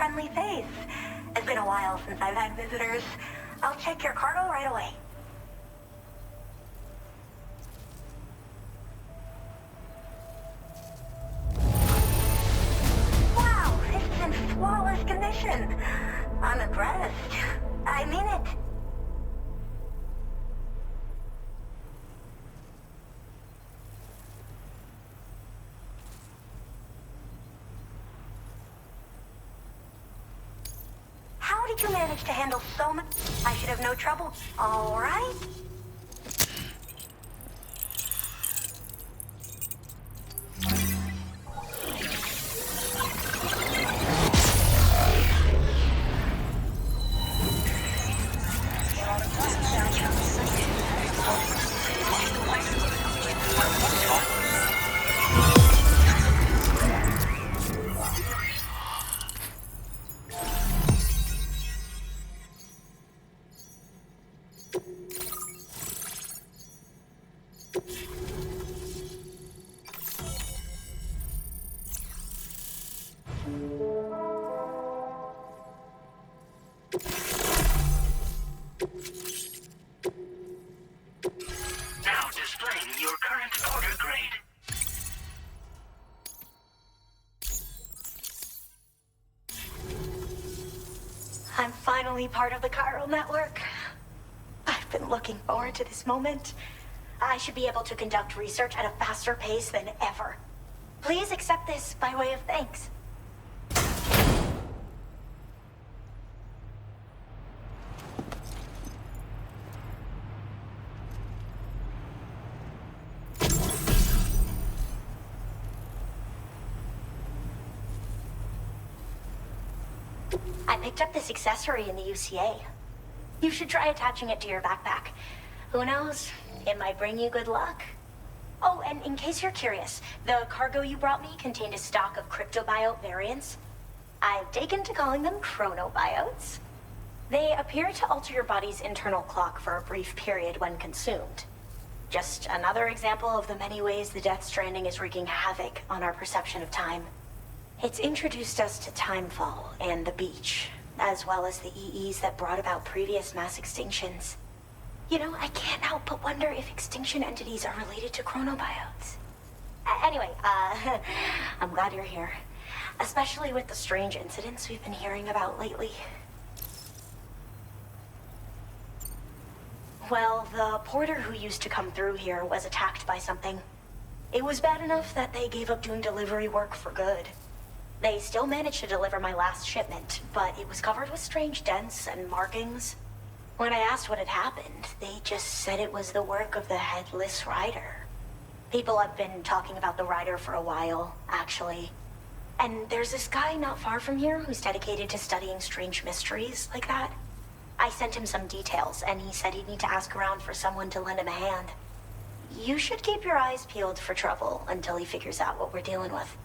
friendly face. It's been a while since I've had visitors. I'll check your cargo right away. Wow, it's in flawless condition. I'm impressed. I mean it. How did you manage to handle so much? I should have no trouble. All right. Now displaying your current order grade. I'm finally part of the chiral network. I've been looking forward to this moment. I should be able to conduct research at a faster pace than ever. Please accept this by way of thanks. I picked up this accessory in the UCA. You should try attaching it to your backpack. Who knows? It might bring you good luck. Oh, and in case you're curious, the cargo you brought me contained a stock of cryptobiote variants. I've taken to calling them chronobiotes. They appear to alter your body's internal clock for a brief period when consumed. Just another example of the many ways the Death Stranding is wreaking havoc on our perception of time. It's introduced us to timefall and the beach, as well as the EEs that brought about previous mass extinctions. You know, I can't help but wonder if extinction entities are related to chronobiotes. Anyway, I'm glad you're here. Especially with the strange incidents we've been hearing about lately. Well, the porter who used to come through here was attacked by something. It was bad enough that they gave up doing delivery work for good. They still managed to deliver my last shipment, but it was covered with strange dents and markings. When I asked what had happened, they just said it was the work of the Headless Rider. People have been talking about the Rider for a while, actually. And there's this guy not far from here who's dedicated to studying strange mysteries like that. I sent him some details, and he said he'd need to ask around for someone to lend him a hand. You should keep your eyes peeled for trouble until he figures out what we're dealing with.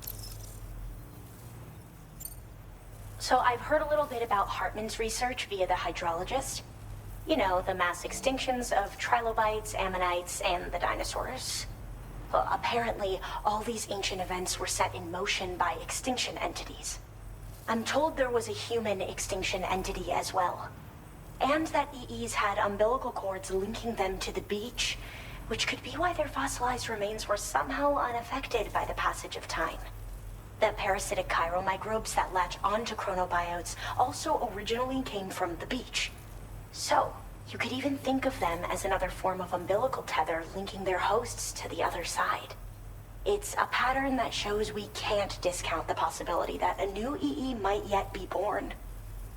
So I've heard a little bit about Hartman's research via the hydrologist. You know, the mass extinctions of trilobites, ammonites, and the dinosaurs. Well, apparently, all these ancient events were set in motion by extinction entities. I'm told there was a human extinction entity as well. And that EEs had umbilical cords linking them to the beach, which could be why their fossilized remains were somehow unaffected by the passage of time. The parasitic chiromicrobes that latch onto chronobiotes also originally came from the beach. So, you could even think of them as another form of umbilical tether linking their hosts to the other side. It's a pattern that shows we can't discount the possibility that a new EE might yet be born.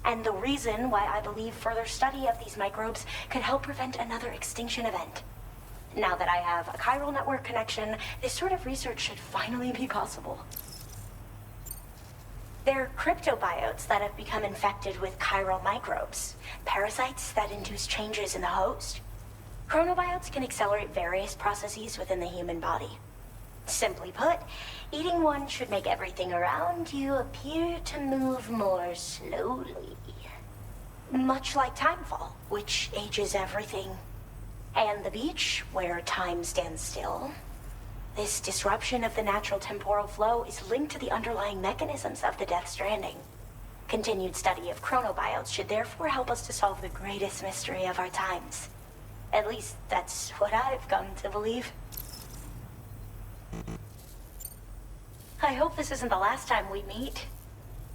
And the reason why I believe further study of these microbes could help prevent another extinction event. Now that I have a chiral network connection, this sort of research should finally be possible. They're cryptobiotes that have become infected with chiral microbes, parasites that induce changes in the host. Chronobiotes can accelerate various processes within the human body. Simply put, eating one should make everything around you appear to move more slowly. Much like timefall, which ages everything. And the beach, where time stands still. This disruption of the natural temporal flow is linked to the underlying mechanisms of the Death Stranding. Continued study of chronobiotes should therefore help us to solve the greatest mystery of our times. At least, that's what I've come to believe. I hope this isn't the last time we meet.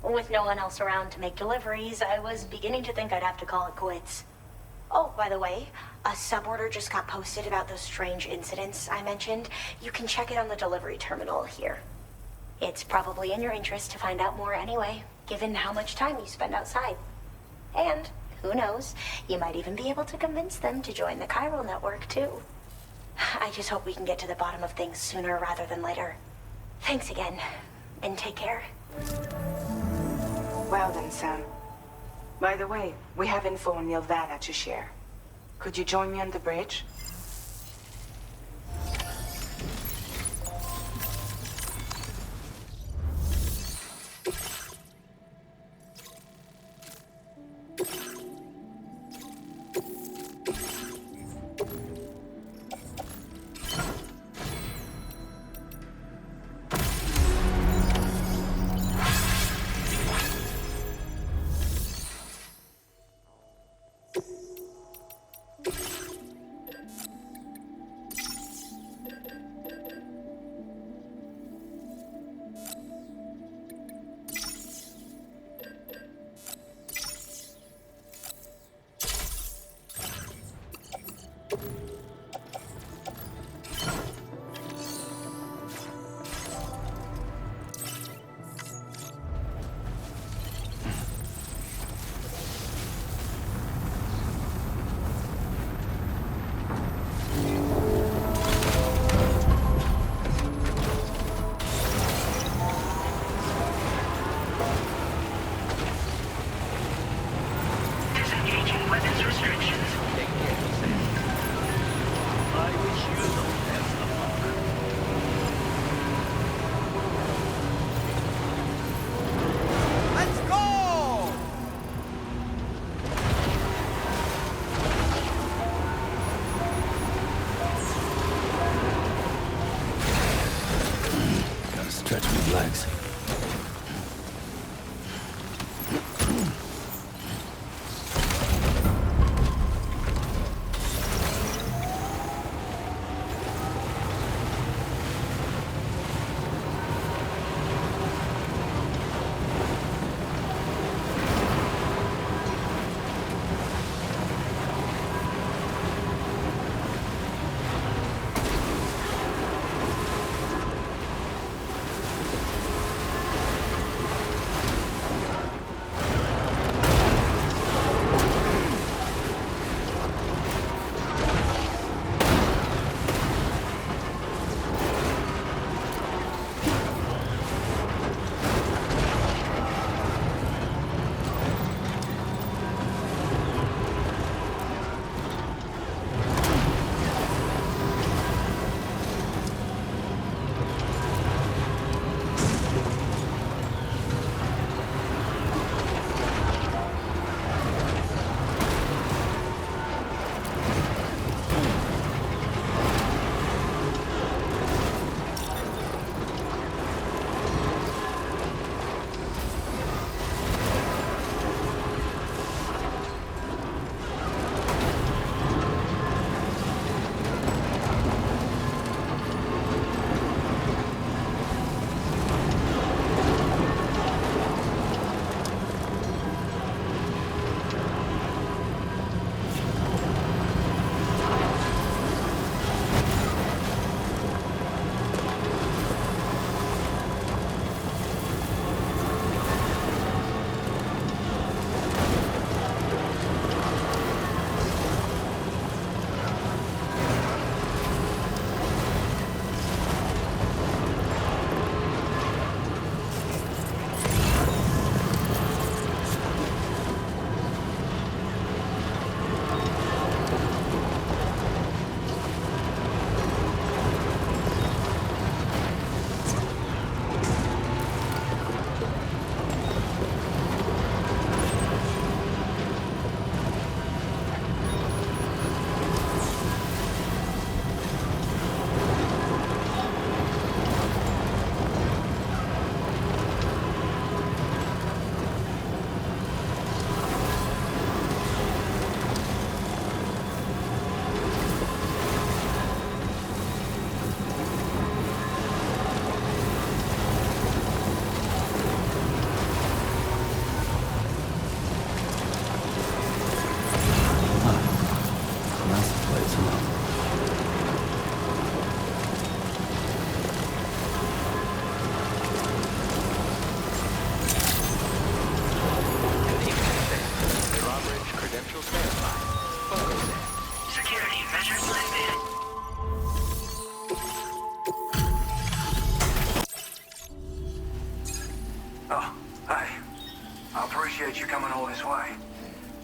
With no one else around to make deliveries, I was beginning to think I'd have to call it quits. Oh, by the way, a suborder just got posted about those strange incidents I mentioned. You can check it on the delivery terminal here. It's probably in your interest to find out more anyway, given how much time you spend outside. And, who knows, you might even be able to convince them to join the chiral network, too. I just hope we can get to the bottom of things sooner rather than later. Thanks again, and take care. Well then, Sam. By the way, we have info on Nilvana to share. Could you join me on the bridge? Disengaging weapons restrictions. Take care, he said. I wish you the best of luck. Let's go! Gotta stretch my legs.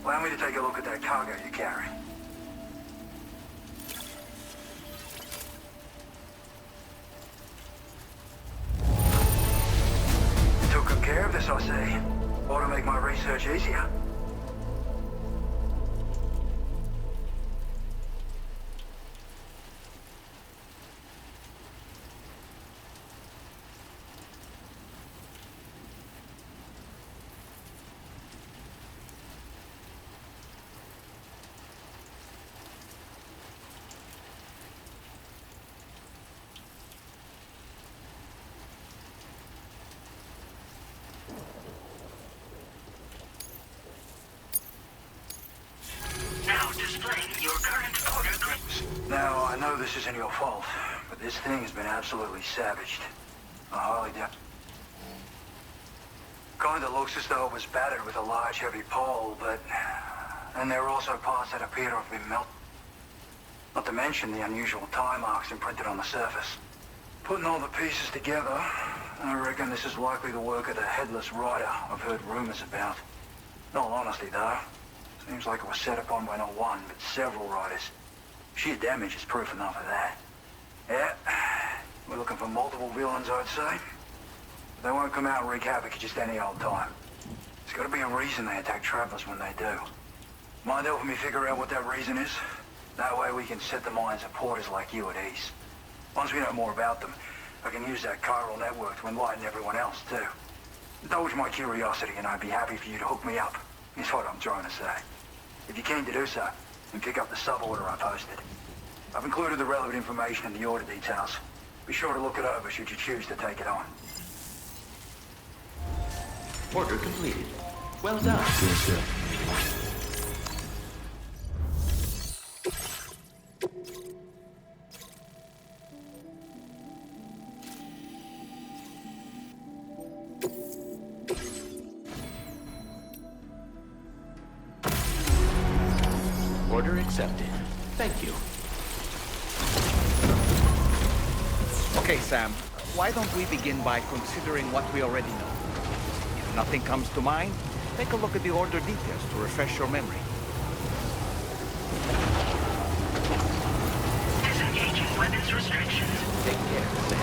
Allow me to take a look at that cargo you carry. Took good care of this, I see. Ought to make my research easier. Now displaying your current order grade. Now, I know this isn't your fault, but this thing has been absolutely savaged. I highly doubt. Kinda looks as though it was battered with a large heavy pole, but... And there are also parts that appear to have been melted. Not to mention the unusual tie marks imprinted on the surface. Putting all the pieces together, I reckon this is likely the work of the Headless Rider I've heard rumors about. In all honesty, though, seems like it was set upon by not one, but several riders. Sheer damage is proof enough of that. Yeah, we're looking for multiple villains, I'd say. They won't come out and wreak havoc at just any old time. There's got to be a reason they attack travelers when they do. Mind helping me figure out what that reason is? That way we can set the minds of porters like you at ease. Once we know more about them, I can use that chiral network to enlighten everyone else, too. Indulge my curiosity and I'd be happy for you to hook me up, is what I'm trying to say. If you're keen to do so, then pick up the sub-order I posted. I've included the relevant information in the order details. Be sure to look it over should you choose to take it on. Order completed. Well done. Yes, sir. Order accepted. Thank you. Okay, Sam. Why don't we begin by considering what we already know? If nothing comes to mind, take a look at the order details to refresh your memory. Disengaging weapons restrictions. Take care, Sam.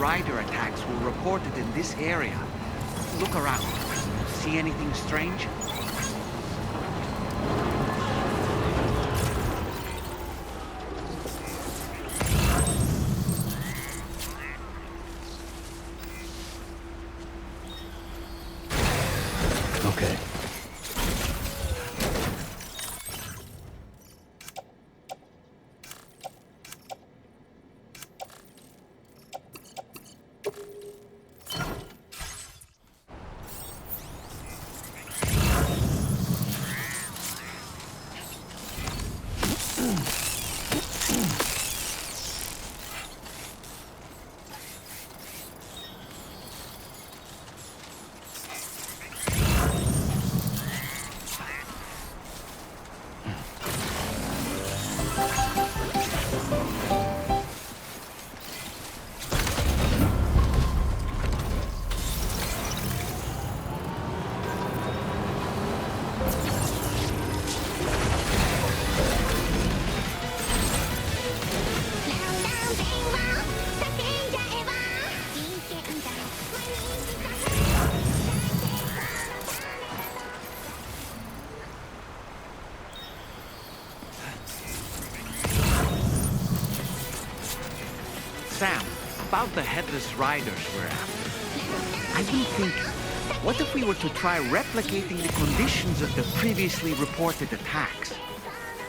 rider attacks were reported in this area. Look around. See anything strange? Okay. Sam, about the headless riders we're after. I've been thinking, what if we were to try replicating the conditions of the previously reported attacks?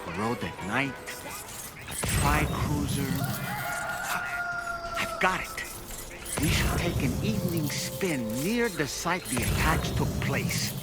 A road at night, a tri-cruiser. I've got it. We should take an evening spin near the site the attacks took place.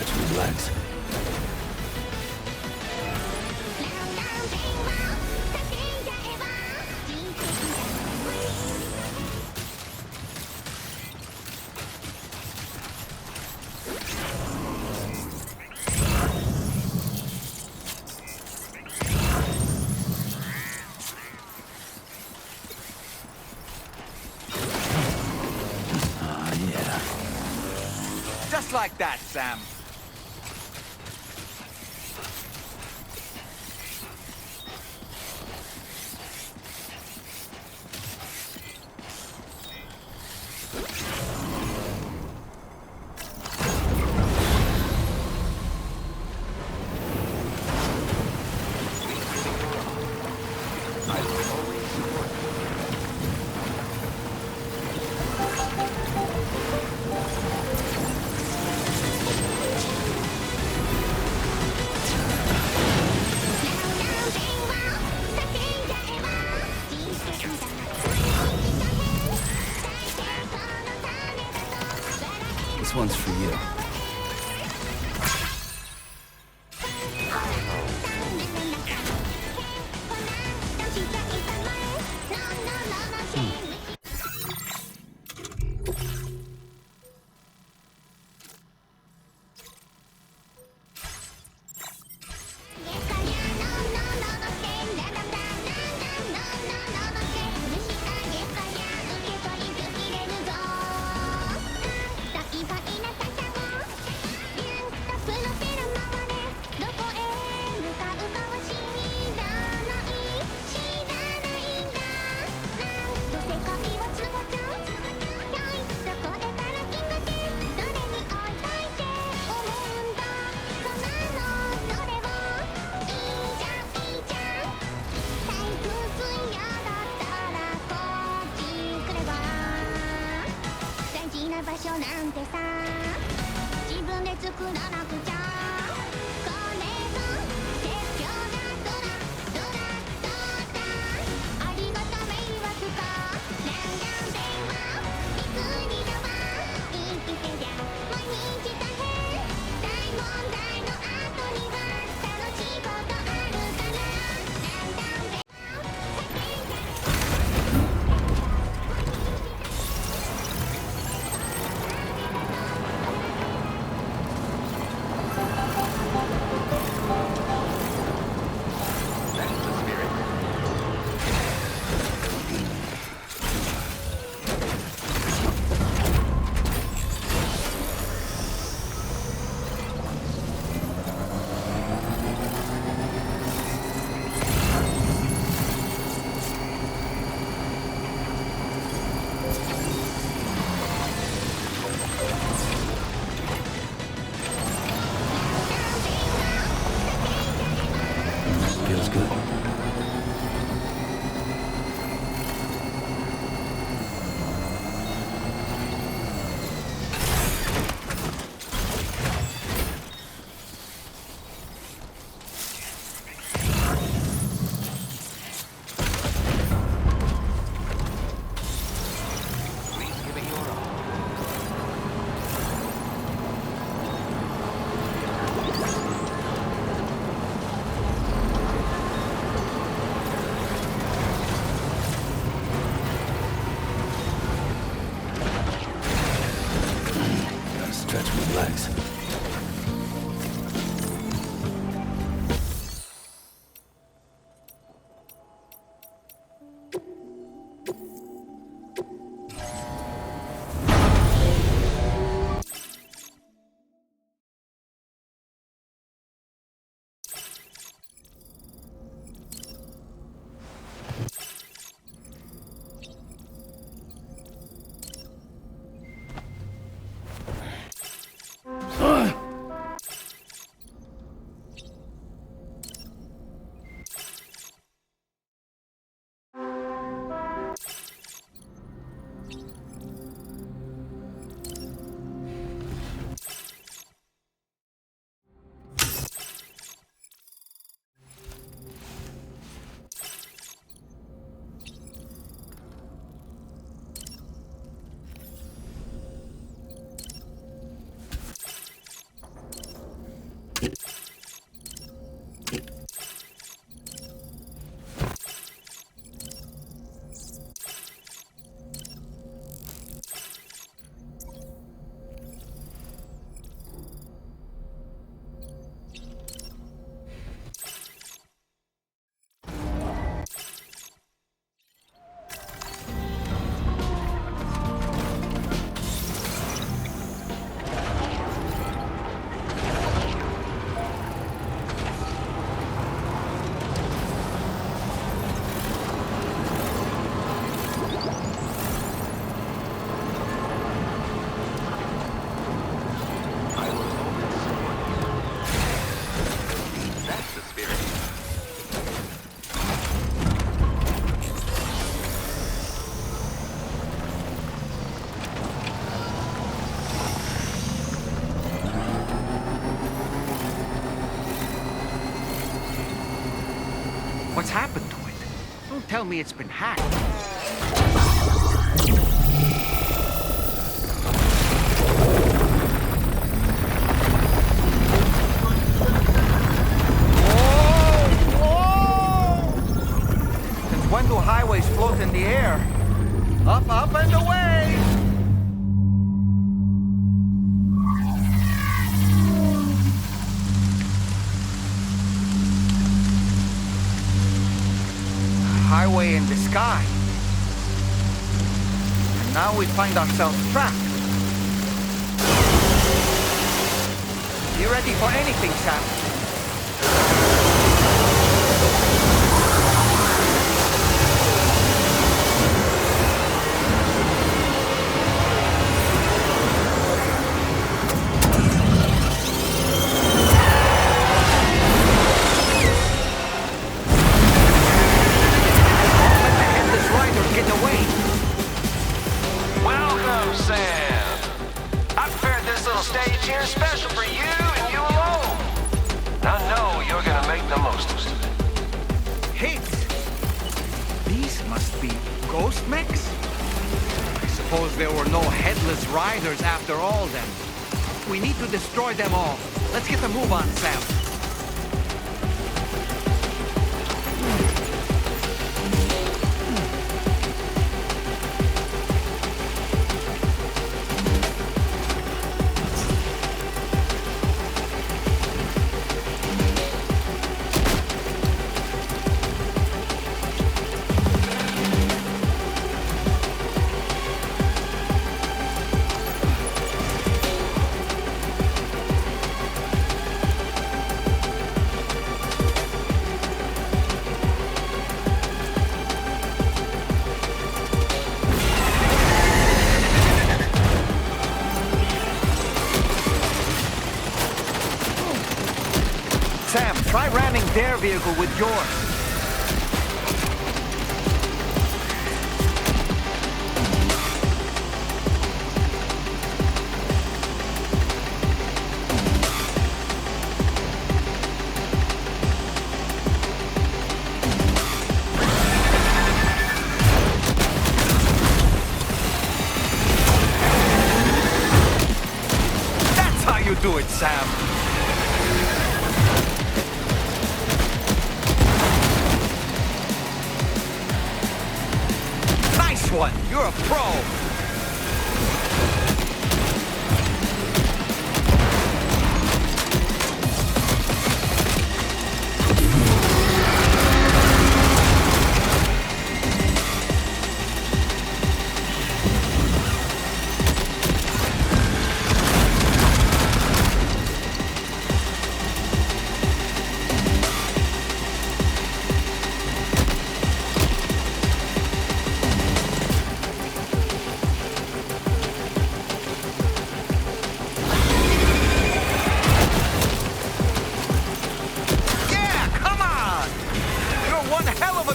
stretch, relax. Just like that, Sam. This one's for you. Feels good. Stretch, relax. What's happened to it? Don't tell me it's been hacked. Since when do highways float in the air? Up, up, and away! Highway in the sky. And now we find ourselves trapped. You ready for anything, Sam? Welcome, Sam. I prepared this little stage here special for you and you alone. I know you're gonna make the most of it. Hits! These must be ghost mechs? I suppose there were no headless riders after all then. We need to destroy them all. Let's get the move on, Sam. Sam, try ramming their vehicle with yours. That's how you do it, Sam. One. You're a pro.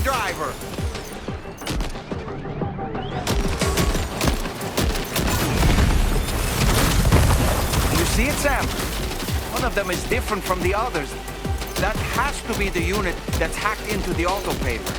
Driver. You see it, Sam? One of them is different from the others. That has to be the unit that's hacked into the auto paver.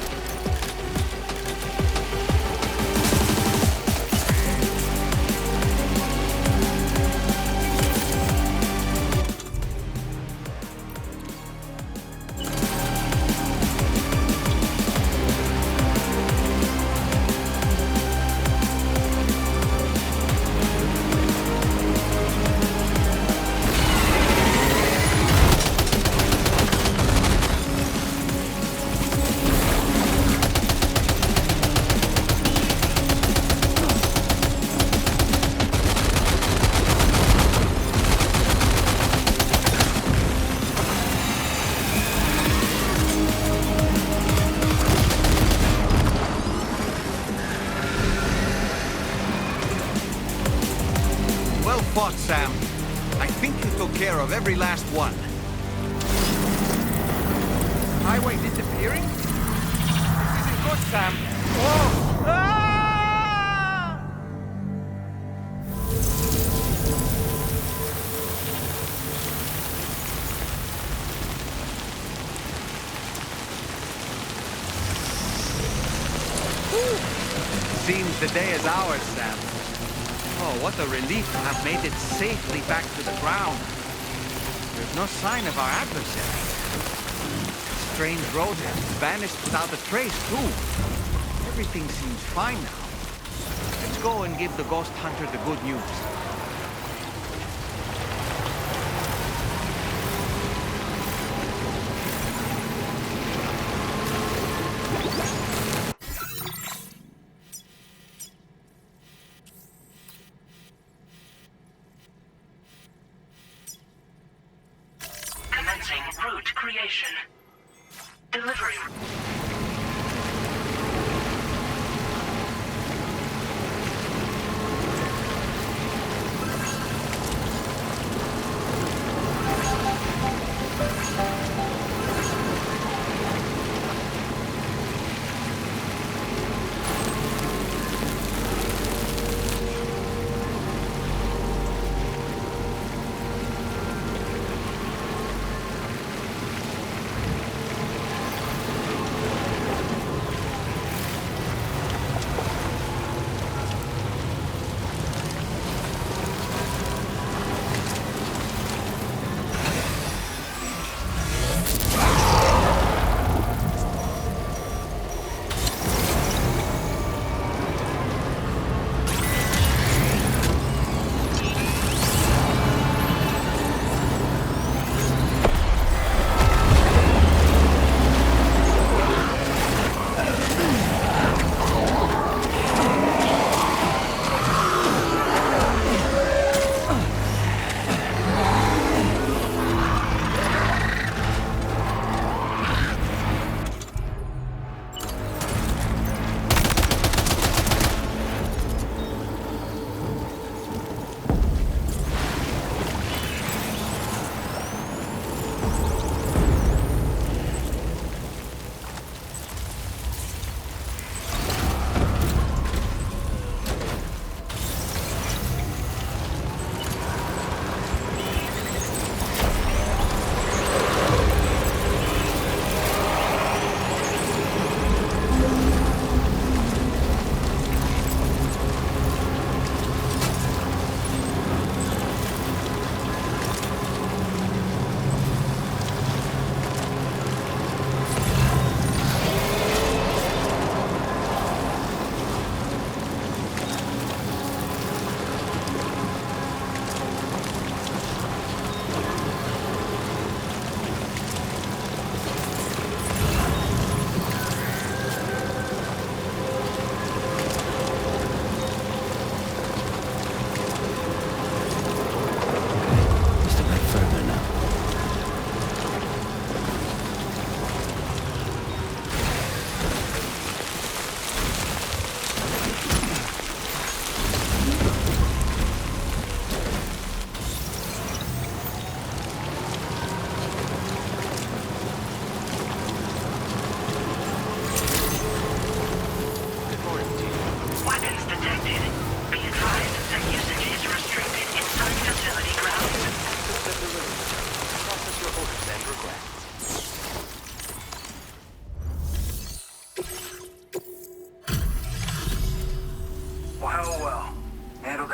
Well fought, Sam. I think you took care of every last one. Highway disappearing? This isn't good, Sam. Oh! Ah! the day is ours, Sam. Oh, what a relief to have made it safely back to the ground. There's no sign of our adversary. The strange rodent vanished without a trace, too. Everything seems fine now. Let's go and give the ghost hunter the good news. Commencing route creation. Delivery.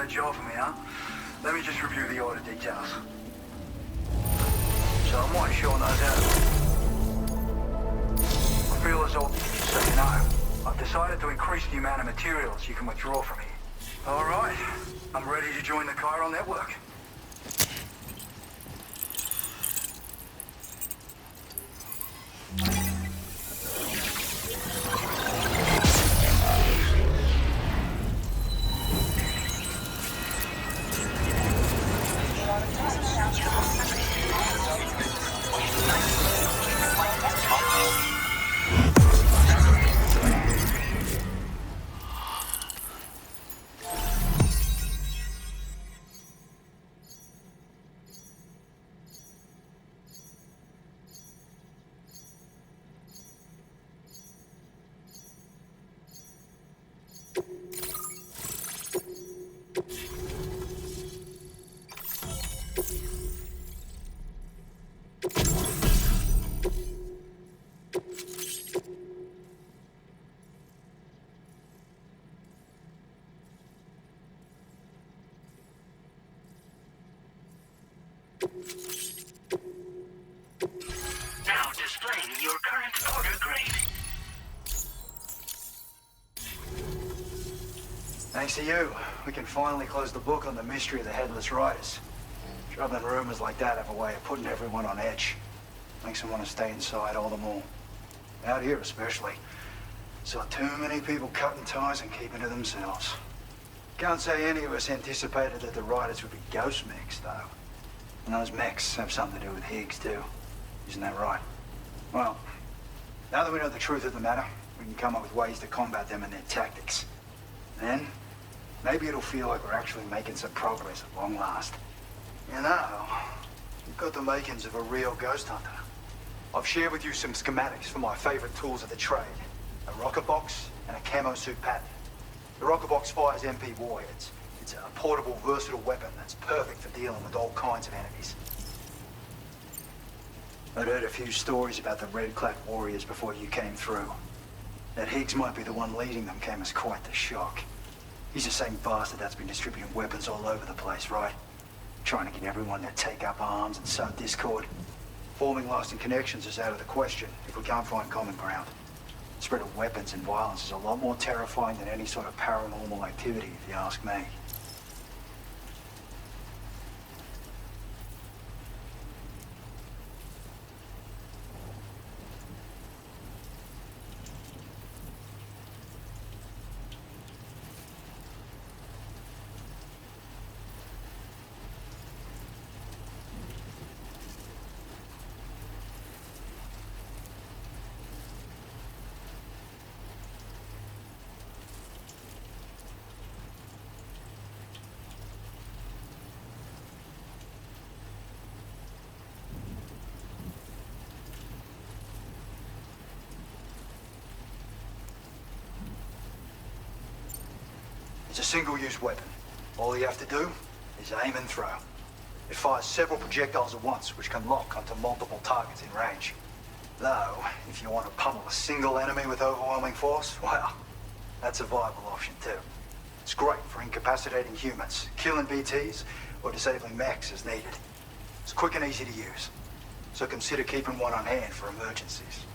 job for me, huh? Let me just review the order details. So I'm not sure knows how I feel as though, so you know, I've decided to increase the amount of materials you can withdraw from me. All right, I'm ready to join the Chiral network. Now displaying your current order grade. Thanks to you, we can finally close the book on the mystery of the Headless Riders. Troubling rumors like that have a way of putting everyone on edge. Makes them want to stay inside all the more. Out here especially. Saw too many people cutting ties and keeping to themselves. Can't say any of us anticipated that the Riders would be ghost mechs, though. And those mechs have something to do with Higgs, too. Isn't that right? Well, now that we know the truth of the matter, we can come up with ways to combat them and their tactics. Then, maybe it'll feel like we're actually making some progress at long last. You know, you've got the makings of a real ghost hunter. I've shared with you some schematics for my favorite tools of the trade. A rocket box and a camo suit pattern. The rocket box fires MP warheads. It's a portable, versatile weapon that's perfect for dealing with all kinds of enemies. I'd heard a few stories about the red-clad warriors before you came through. That Higgs might be the one leading them came as quite the shock. He's the same bastard that's been distributing weapons all over the place, right? Trying to get everyone to take up arms and sow discord. Forming lasting connections is out of the question if we can't find common ground. The spread of weapons and violence is a lot more terrifying than any sort of paranormal activity, if you ask me. It's a single-use weapon. All you have to do is aim and throw. It fires several projectiles at once, which can lock onto multiple targets in range. Though, if you want to pummel a single enemy with overwhelming force, well, that's a viable option too. It's great for incapacitating humans, killing BTs, or disabling mechs as needed. It's quick and easy to use, so consider keeping one on hand for emergencies.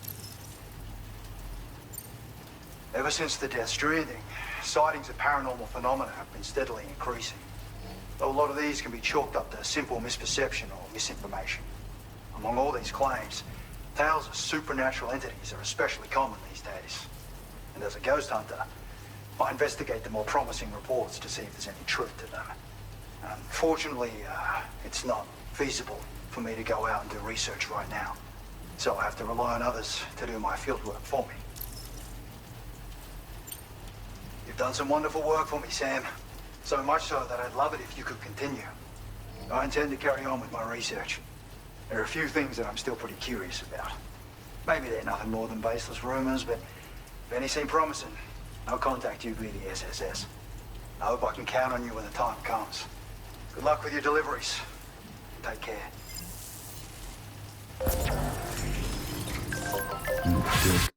Ever since the death Stranding, sightings of paranormal phenomena have been steadily increasing. Though a lot of these can be chalked up to simple misperception or misinformation. Among all these claims, tales of supernatural entities are especially common these days. And as a ghost hunter, I investigate the more promising reports to see if there's any truth to them. Unfortunately, it's not feasible for me to go out and do research right now. So I have to rely on others to do my fieldwork for me. You've done some wonderful work for me, Sam. So much so that I'd love it if you could continue. I intend to carry on with my research. There are a few things that I'm still pretty curious about. Maybe they're nothing more than baseless rumors, but if any seem promising, I'll contact you via the SSS. I hope I can count on you when the time comes. Good luck with your deliveries. Take care. Feels